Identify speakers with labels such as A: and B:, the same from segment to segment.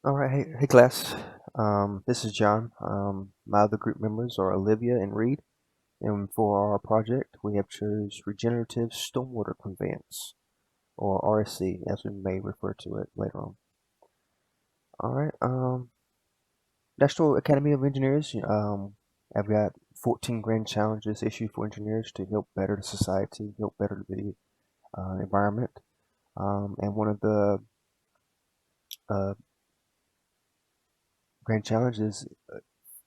A: All right, hey class. This is John. My other group members are Olivia and Reed, and for our project, we have chose regenerative stormwater conveyance, or RSC, as we may refer to it later on. All right. National Academy of Engineers. I've got 14 grand challenges issued for engineers to help better the society, help better the environment. And one of the uh, grand challenges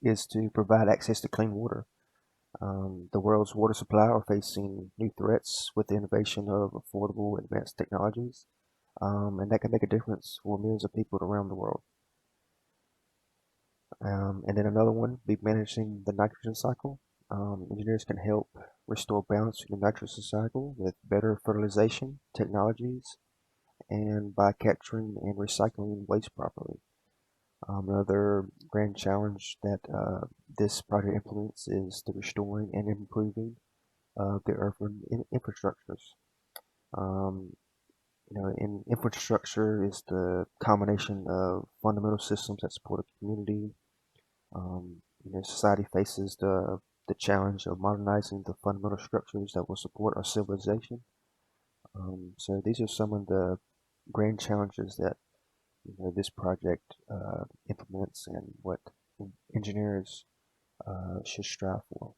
A: is to provide access to clean water. The world's water supply are facing new threats with the innovation of affordable advanced technologies, and that can make a difference for millions of people around the world. And then another one, be managing the nitrogen cycle. Engineers can help restore balance to the nitrogen cycle with better fertilization technologies and by capturing and recycling waste properly. Another grand challenge that this project implements is the restoring and improving the urban infrastructures. Um, in infrastructure is the combination of fundamental systems that support a community. Society faces the challenge of modernizing the fundamental structures that will support our civilization. So these are some of the grand challenges that this project implements and what engineers should strive for.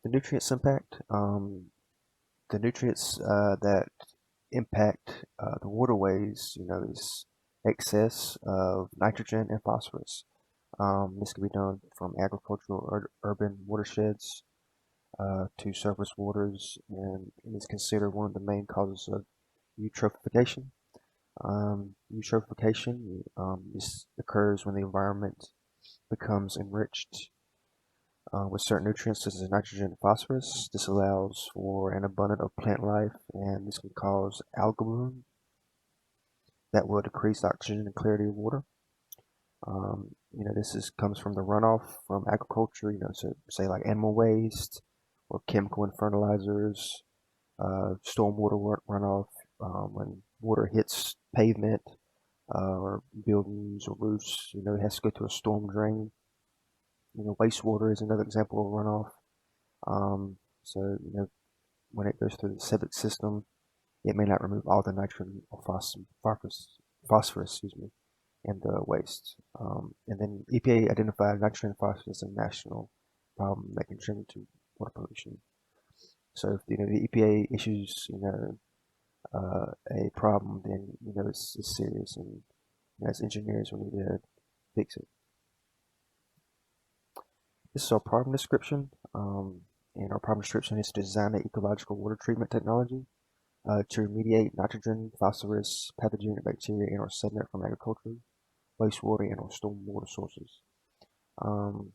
A: The nutrients impact. The nutrients that impact the waterways, is excess of nitrogen and phosphorus. This can be done from agricultural or urban watersheds to surface waters, and is considered one of the main causes of eutrophication. Eutrophication this occurs when the environment becomes enriched with certain nutrients such as nitrogen and phosphorus. This allows for an abundance of plant life, and this can cause algal bloom that will decrease oxygen and clarity of water. Comes from the runoff from agriculture, so say like animal waste or chemical and fertilizers, stormwater runoff, when water hits pavement or buildings or roofs, it has to go to a storm drain. Wastewater is another example of runoff. So, when it goes through the septic system, it may not remove all the nitrogen or phosphorus, excuse me, and the waste. And then EPA identified nitrogen and phosphorus as a national problem that contribute to water pollution. So if the EPA issues a problem, then it's serious, and as engineers we need to fix it. This is our problem description. And our problem description is to design an ecological water treatment technology to remediate nitrogen, phosphorus, pathogenic bacteria, and or sediment from agriculture, wastewater, and or stormwater sources.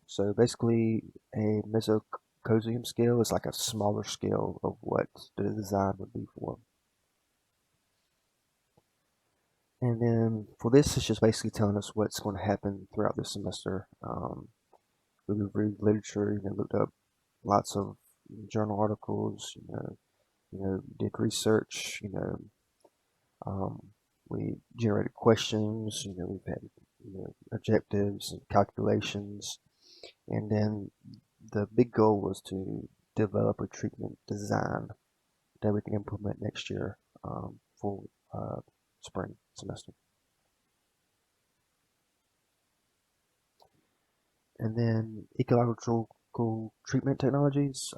A: So basically, a mesocosium scale is like a smaller scale of what the design would be for. And then for this, it's just basically telling us what's going to happen throughout the semester. We reviewed literature, looked up lots of journal articles, did research, um, we generated questions, we've had objectives and calculations, and then the big goal was to develop a treatment design that we can implement next year for spring semester. And then ecological treatment technologies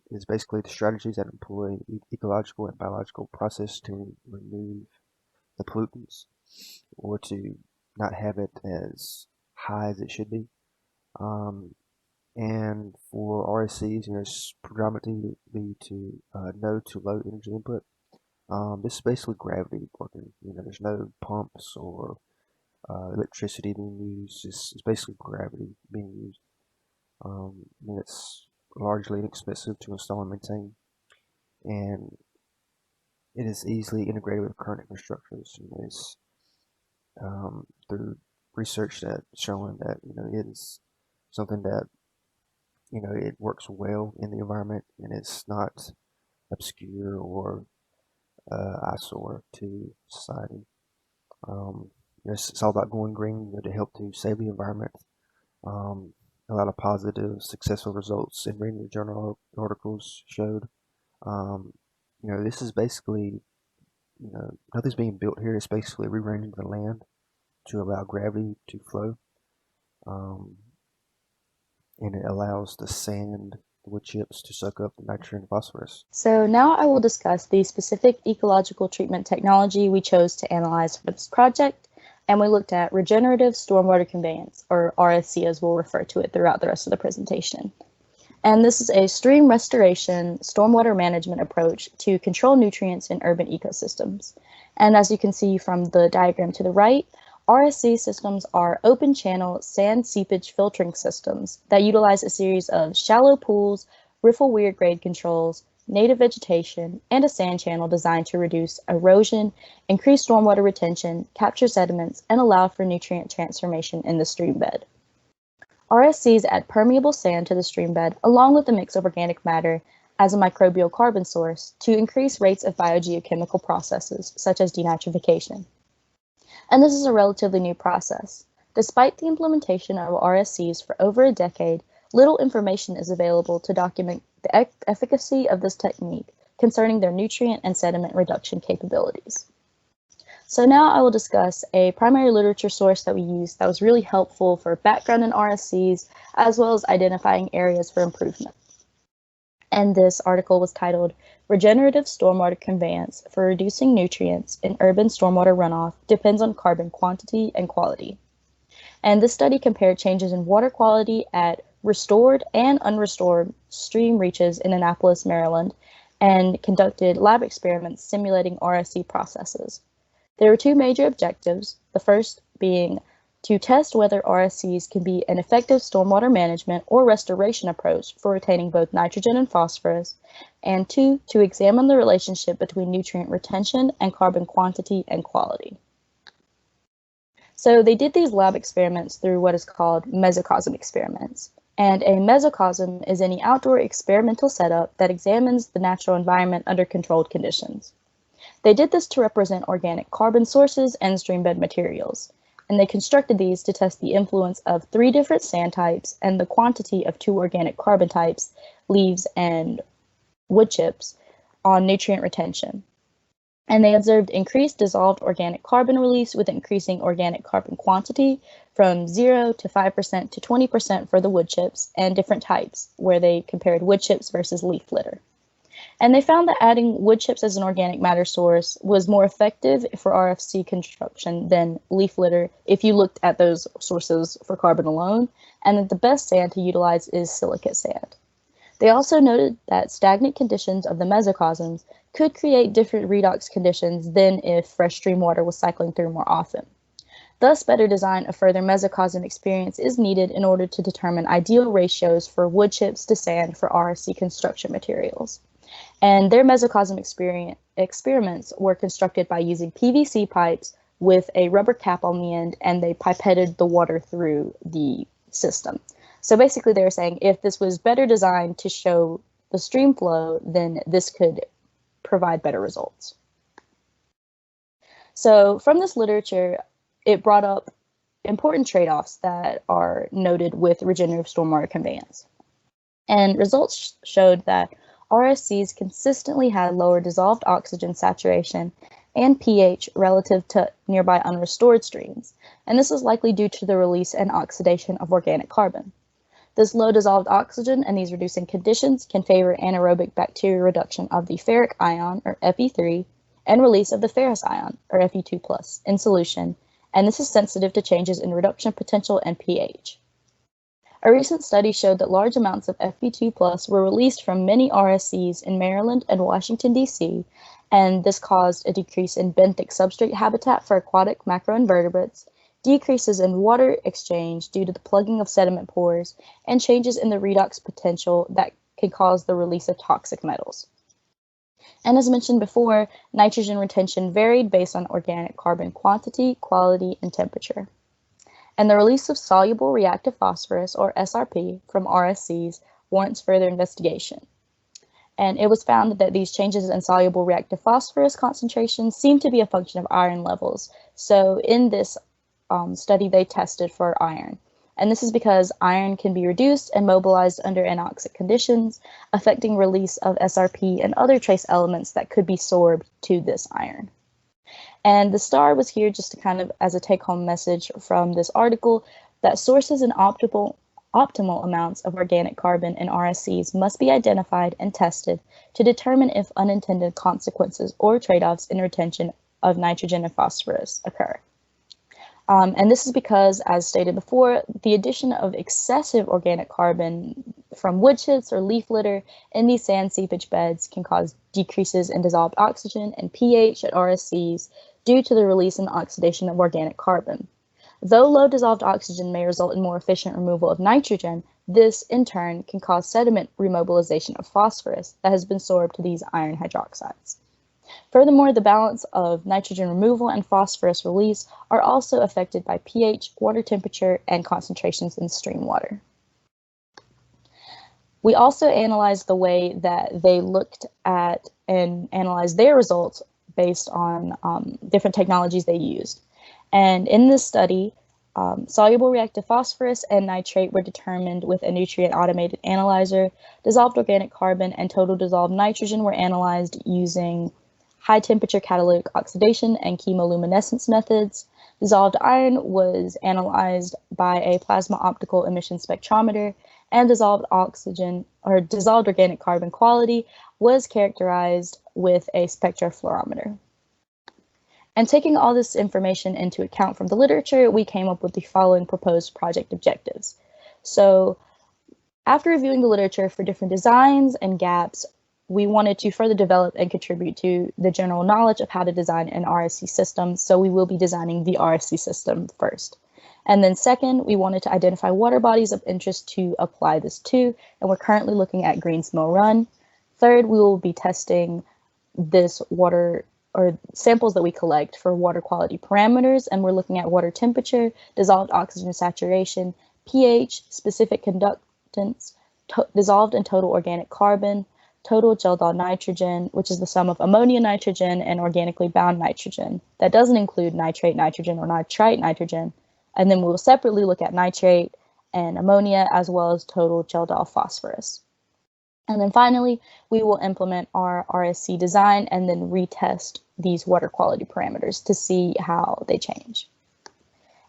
A: is basically the strategies that employ ecological and biological process to remove the pollutants or to not have it as high as it should be. Um, and for RSCs, it's predominantly to no to low energy input. This is basically gravity working. There's no pumps or electricity being used. It's basically gravity being used. And it's largely inexpensive to install and maintain, and it is easily integrated with current infrastructures. It's through research that showing that it is something that it works well in the environment, and it's not obscure or eyesore to society. It's all about going green, to help to save the environment. A lot of positive, successful results in reading the journal articles showed. Um, this is basically, nothing's being built here. It's basically rearranging the land to allow gravity to flow. Um, and it allows the sand, the wood chips to soak up the nitrogen and phosphorus.
B: So now I will discuss the specific ecological treatment technology we chose to analyze for this project, and we looked at regenerative stormwater conveyance, or RSC as we'll refer to it throughout the rest of the presentation. And this is a stream restoration stormwater management approach to control nutrients in urban ecosystems. And as you can see from the diagram to the right, RSC systems are open channel sand seepage filtering systems that utilize a series of shallow pools, riffle weir grade controls, native vegetation, and a sand channel designed to reduce erosion, increase stormwater retention, capture sediments, and allow for nutrient transformation in the stream bed. RSCs add permeable sand to the stream bed along with a mix of organic matter as a microbial carbon source to increase rates of biogeochemical processes such as denitrification. And this is a relatively new process. Despite the implementation of RSCs for over a decade, little information is available to document the efficacy of this technique concerning their nutrient and sediment reduction capabilities. So now I will discuss a primary literature source that we used that was really helpful for background in RSCs, as well as identifying areas for improvement. And this article was titled Regenerative Stormwater Conveyance for Reducing Nutrients in Urban Stormwater Runoff Depends on Carbon Quantity and Quality. And this study compared changes in water quality at restored and unrestored stream reaches in Annapolis, Maryland, and conducted lab experiments simulating RSC processes. There were two major objectives, the first being to test whether RSCs can be an effective stormwater management or restoration approach for retaining both nitrogen and phosphorus, and two, to examine the relationship between nutrient retention and carbon quantity and quality. So they did these lab experiments through what is called mesocosm experiments. And a mesocosm is any outdoor experimental setup that examines the natural environment under controlled conditions. They did this to represent organic carbon sources and streambed materials, and they constructed these to test the influence of 3 different sand types and the quantity of 2 organic carbon types, leaves and wood chips, on nutrient retention. And they observed increased dissolved organic carbon release with increasing organic carbon quantity from 0 to 5% to 20% for the wood chips and different types, where they compared wood chips versus leaf litter. And they found that adding wood chips as an organic matter source was more effective for RFC construction than leaf litter if you looked at those sources for carbon alone, and that the best sand to utilize is silicate sand. They also noted that stagnant conditions of the mesocosms could create different redox conditions than if fresh stream water was cycling through more often. Thus, better design of further mesocosm experience is needed in order to determine ideal ratios for wood chips to sand for RSC construction materials. And their mesocosm experiments were constructed by using PVC pipes with a rubber cap on the end, and they pipetted the water through the system. So basically they were saying if this was better designed to show the stream flow, then this could provide better results. So from this literature, it brought up important trade-offs that are noted with regenerative stormwater conveyance. And results showed that RSCs consistently had lower dissolved oxygen saturation and pH relative to nearby unrestored streams, and this is likely due to the release and oxidation of organic carbon. This low dissolved oxygen and these reducing conditions can favor anaerobic bacterial reduction of the ferric ion, or Fe3, and release of the ferrous ion, or Fe2+, in solution, and this is sensitive to changes in reduction potential and pH. A recent study showed that large amounts of Fe2+ were released from many RSCs in Maryland and Washington, D.C., and this caused a decrease in benthic substrate habitat for aquatic macroinvertebrates, decreases in water exchange due to the plugging of sediment pores, and changes in the redox potential that can cause the release of toxic metals. And as mentioned before, nitrogen retention varied based on organic carbon quantity, quality, and temperature. And the release of soluble reactive phosphorus, or SRP, from RSCs warrants further investigation. And it was found that these changes in soluble reactive phosphorus concentrations seem to be a function of iron levels. So in this study, they tested for iron. And this is because iron can be reduced and mobilized under anoxic conditions, affecting release of SRP and other trace elements that could be sorbed to this iron. And the star was here just to kind of as a take-home message from this article that sources and optimal amounts of organic carbon in RSCs must be identified and tested to determine if unintended consequences or trade-offs in retention of nitrogen and phosphorus occur. And this is because, as stated before, the addition of excessive organic carbon from wood chips or leaf litter in these sand seepage beds can cause decreases in dissolved oxygen and pH at RSCs due to the release and oxidation of organic carbon. Though low dissolved oxygen may result in more efficient removal of nitrogen, this in turn can cause sediment remobilization of phosphorus that has been sorbed to these iron hydroxides. Furthermore, the balance of nitrogen removal and phosphorus release are also affected by pH, water temperature, and concentrations in stream water. We also analyzed the way that they looked at and analyzed their results based on different technologies they used. And in this study, soluble reactive phosphorus and nitrate were determined with a nutrient automated analyzer. Dissolved organic carbon and total dissolved nitrogen were analyzed using high temperature catalytic oxidation and chemoluminescence methods. Dissolved iron was analyzed by a plasma optical emission spectrometer, and dissolved oxygen or dissolved organic carbon quality was characterized with a spectrofluorometer. And taking all this information into account from the literature, we came up with the following proposed project objectives. So after reviewing the literature for different designs and gaps, we wanted to further develop and contribute to the general knowledge of how to design an RSC system, so we will be designing the RSC system first. And then second, we wanted to identify water bodies of interest to apply this to, and we're currently looking at Greens Mill Run. Third, we will be testing this water or samples that we collect for water quality parameters, and we're looking at water temperature, dissolved oxygen saturation, pH, specific conductance, dissolved and total organic carbon, total Geldof nitrogen, which is the sum of ammonia nitrogen and organically bound nitrogen. That doesn't include nitrate nitrogen or nitrite nitrogen. And then we'll separately look at nitrate and ammonia as well as total Geldof phosphorus. And then finally, we will implement our RSC design and then retest these water quality parameters to see how they change.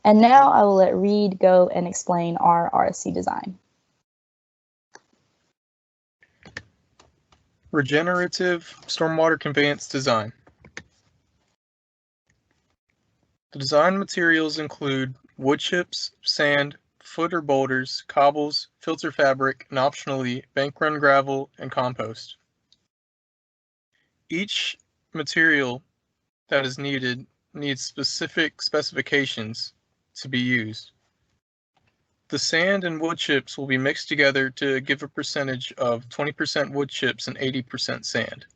B: And now I will let Reed go and explain our RSC design.
C: Regenerative stormwater conveyance design. The design materials include wood chips, sand, footer boulders, cobbles, filter fabric, and optionally bank run gravel and compost. Each material that is needed needs specific specifications to be used. The sand and wood chips will be mixed together to give a percentage of 20% wood chips and 80% sand.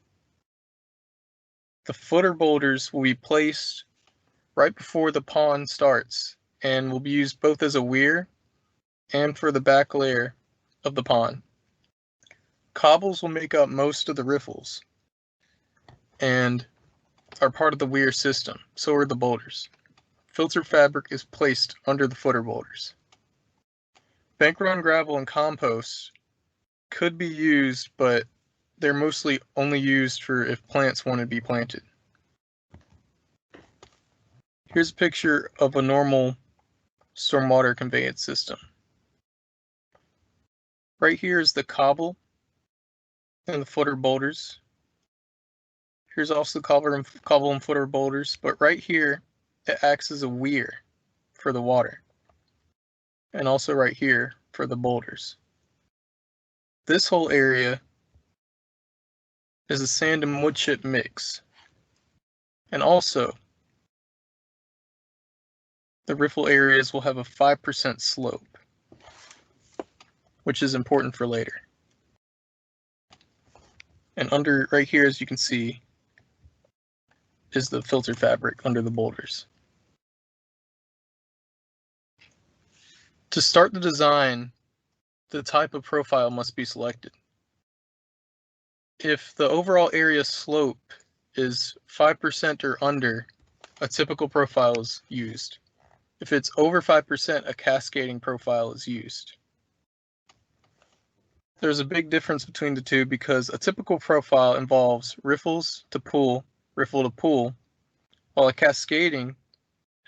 C: The footer boulders will be placed right before the pond starts and will be used both as a weir and for the back layer of the pond. Cobbles will make up most of the riffles and are part of the weir system, so are the boulders. Filter fabric is placed under the footer boulders. Bank run gravel and compost could be used, but they're mostly only used for if plants want to be planted. Here's a picture of a normal stormwater conveyance system. Right here is the cobble and the footer boulders. Here's also the cobble and footer boulders, but right here it acts as a weir for the water. And also right here for the boulders. This whole area is a sand and wood chip mix. And also, the riffle areas will have a 5% slope, which is important for later. And under right here, as you can see, is the filter fabric under the boulders. To start the design, the type of profile must be selected. if the overall area slope is 5% or under, a typical profile is used. If it's over 5%, a cascading profile is used. There's a big difference between the two because a typical profile involves riffle to pool, while a cascading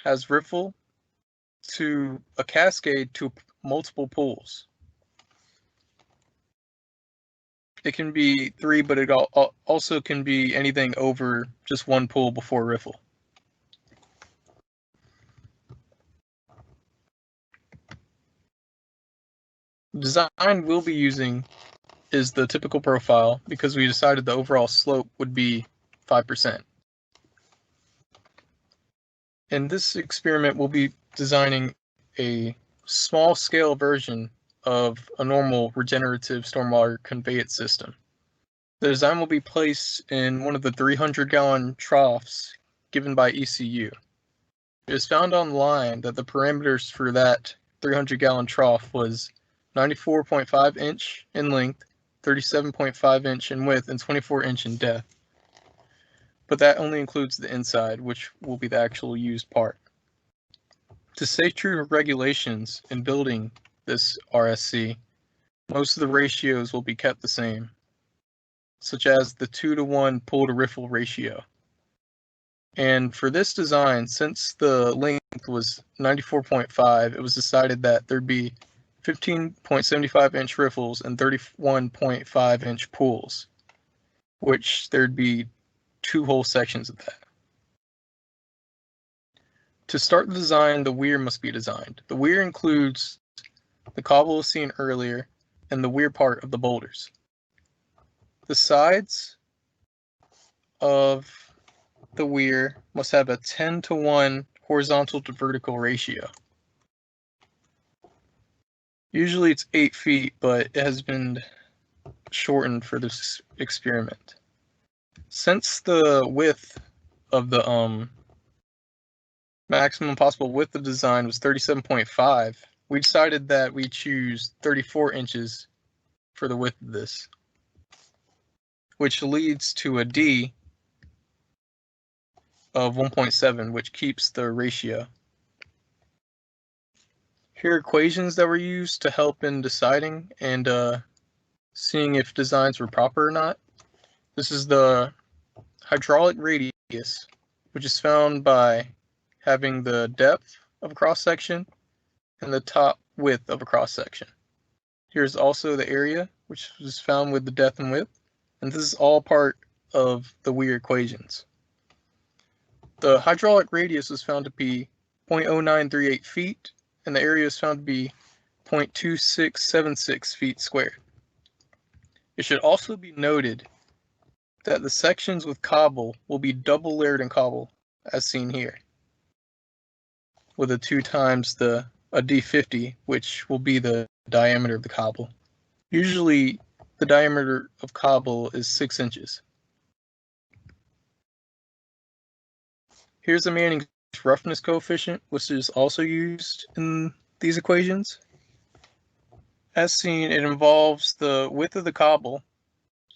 C: has riffle to a cascade to multiple pools. It can be 3, but it also can be anything over just one pool before riffle. The design we'll be using is the typical profile because we decided the overall slope would be 5%. In this experiment, we'll be designing a small scale version of a normal regenerative stormwater conveyance system. The design will be placed in one of the 300-gallon troughs given by ECU. It is found online that the parameters for that 300-gallon trough was 94.5 inch in length, 37.5 inch in width, and 24 inch in depth. But that only includes the inside, which will be the actual used part. To stay true to regulations in building this RSC, most of the ratios will be kept the same, such as the 2-to-1 pool to riffle ratio. And for this design, since the length was 94.5, it was decided that there'd be 15.75 inch riffles and 31.5 inch pools, which there'd be 2 whole sections of that. To start the design, the weir must be designed. The weir includes the cobble seen earlier and the weir part of the boulders. The sides of the weir must have a 10-to-1 horizontal to vertical ratio. Usually it's 8 feet, but it has been shortened for this experiment. Since the width of the maximum possible width of design was 37.5, we decided that we choose 34 inches for the width of this, which leads to a D of 1.7, which keeps the ratio. Here are equations that were used to help in deciding and seeing if designs were proper or not. This is the hydraulic radius, which is found by having the depth of a cross-section and the top width of a cross-section. Here's also the area, which was found with the depth and width, and this is all part of the weir equations. The hydraulic radius was found to be 0.0938 feet, and the area is found to be 0.2676 feet squared. It should also be noted that the sections with cobble will be double layered in cobble, as seen here, with a 2 times a D50, which will be the diameter of the cobble. Usually, the diameter of cobble is 6 inches. Here's the Manning's roughness coefficient, which is also used in these equations. As seen, it involves the width of the cobble,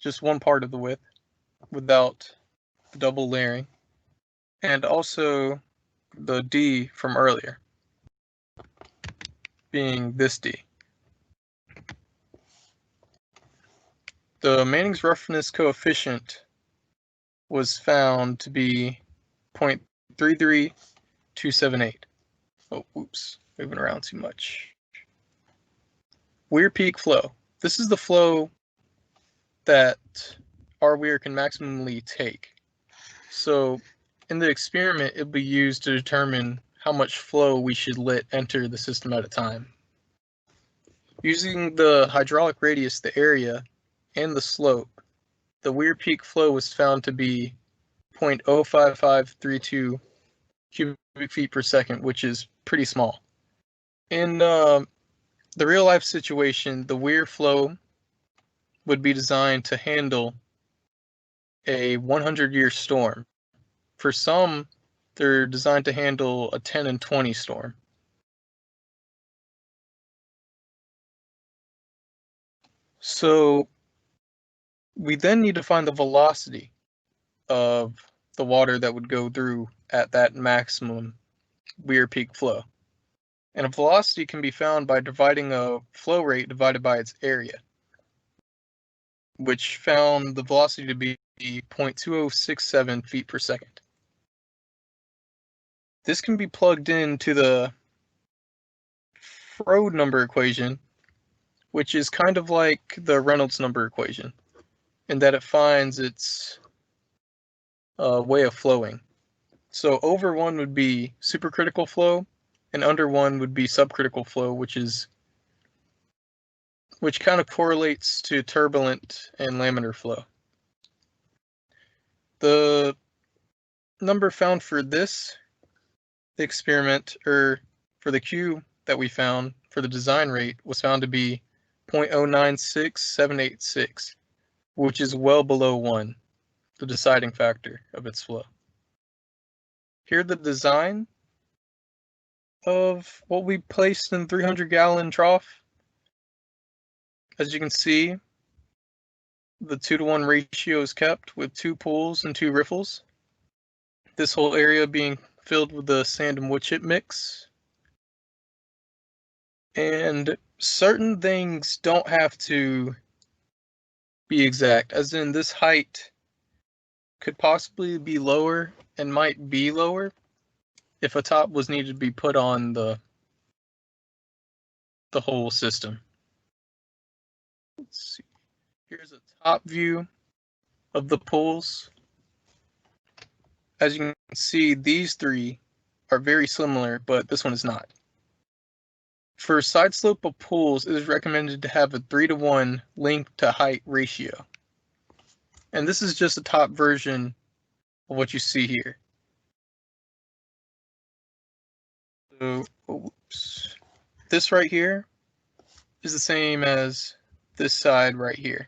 C: just one part of the width, without the double layering, and also the D from earlier, being this D. The Manning's roughness coefficient was found to be 0.33278. Oh, oops, moving around too much. Weir peak flow. This is the flow that our weir can maximally take. So in the experiment, it'll be used to determine how much flow we should let enter the system at a time. Using the hydraulic radius, the area, and the slope, the weir peak flow was found to be 0.05532 cubic feet per second, which is pretty small. In the real life situation, the weir flow would be designed to handle a 100-year storm. For some, they're designed to handle a 10 and 20 storm. So We then need to find the velocity of the water that would go through at that maximum Weir peak flow. And a velocity can be found by dividing a flow rate divided by its area, which found the velocity to be 0.2067 feet per second. This can be plugged into the Froude number equation, which is kind of like the Reynolds number equation, in that it finds its way of flowing. So over 1 would be supercritical flow, and under 1 would be subcritical flow, which kind of correlates to turbulent and laminar flow. The number found for this experiment, or for the Q that we found for the design rate, was found to be 0.096786, which is well below 1, the deciding factor of its flow. Here the design of what we placed in 300-gallon trough. As you can see, the 2-to-1 ratio is kept with 2 pools and 2 riffles. This whole area being filled with the sand and wood chip mix. And certain things don't have to be exact, as in this height could possibly be lower and might be lower if a top was needed to be put on the whole system. Let's see. Here's a top view of the pools. As you can see, these 3 are very similar, but this one is not. For side slope of pools, it is recommended to have a 3-to-1 length to height ratio. And this is just a top version of what you see here. So, oops. This right here is the same as this side right here.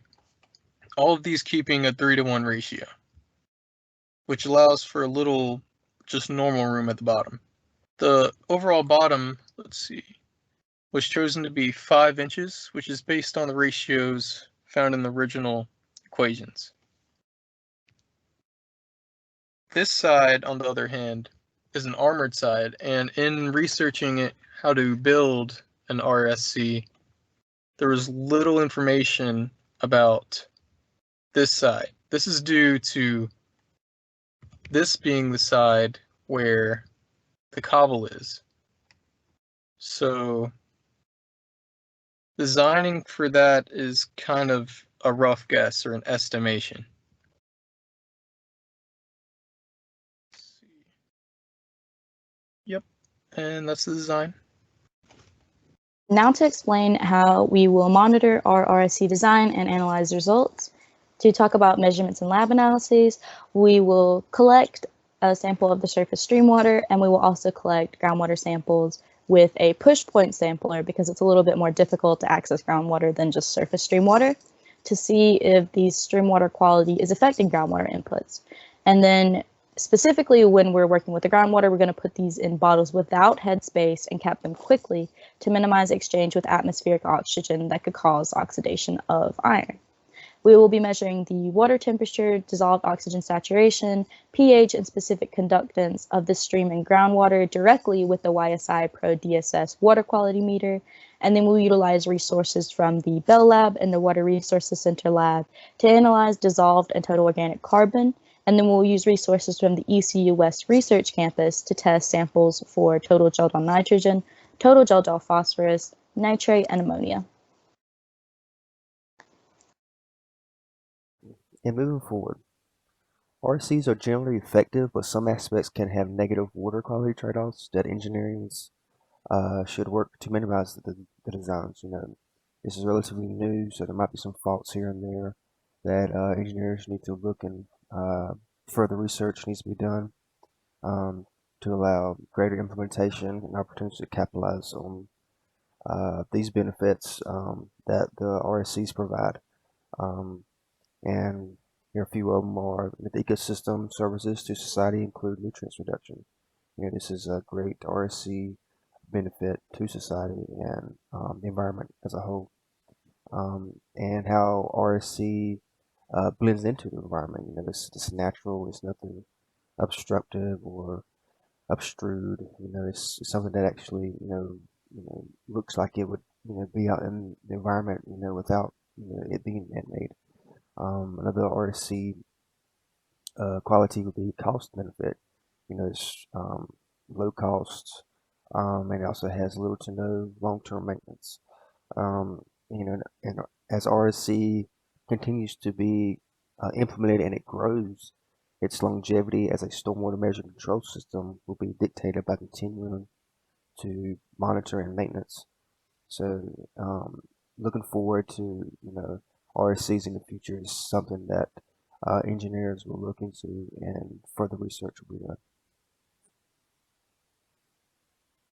C: All of these keeping a 3-to-1 ratio, which allows for a little just normal room at the bottom. The overall bottom, let's see, was chosen to be 5 inches, which is based on the ratios found in the original equations. This side, on the other hand, is an armored side, and in researching it, how to build an RSC, there was little information about this side. This is due to this being the side where the cobble is. So designing for that is kind of a rough guess or an estimation. Yep, and that's the design.
B: Now to explain how we will monitor our RSC design and analyze results. To talk about measurements and lab analyses, we will collect a sample of the surface stream water, and we will also collect groundwater samples with a push point sampler because it's a little bit more difficult to access groundwater than just surface stream water, to see if the stream water quality is affecting groundwater inputs. And then specifically when we're working with the groundwater, we're going to put these in bottles without headspace and cap them quickly to minimize exchange with atmospheric oxygen that could cause oxidation of iron. We will be measuring the water temperature, dissolved oxygen saturation, pH, and specific conductance of the stream and groundwater directly with the YSI Pro DSS water quality meter. And then we'll utilize resources from the Bell Lab and the Water Resources Center Lab to analyze dissolved and total organic carbon. And then we'll use resources from the ECU West Research Campus to test samples for total gel-gel nitrogen, total gel-gel phosphorus, nitrate, and ammonia.
A: And moving forward, RCs are generally effective, but some aspects can have negative water quality trade-offs that engineers should work to minimize the designs. This is relatively new, so there might be some faults here and there that engineers need to look and further research needs to be done to allow greater implementation and opportunities to capitalize on these benefits that the RSCs provide. And here are a few of them are the ecosystem services to society include nutrients reduction. This is a great RSC benefit to society and the environment as a whole. And how RSC blends into the environment. You know, it's natural. It's nothing obstructive or obstrude. You know, it's something that actually looks like it would be out in the environment without it being man-made. Another RSC quality would be cost benefit. You know, it's low cost, and it also has little to no long-term maintenance. Um, and as RSC continues to be implemented and it grows, its longevity as a stormwater measure control system will be dictated by continuing to monitor and maintenance. So, looking forward to RSCs in the future is something that engineers will look into and further research will be done.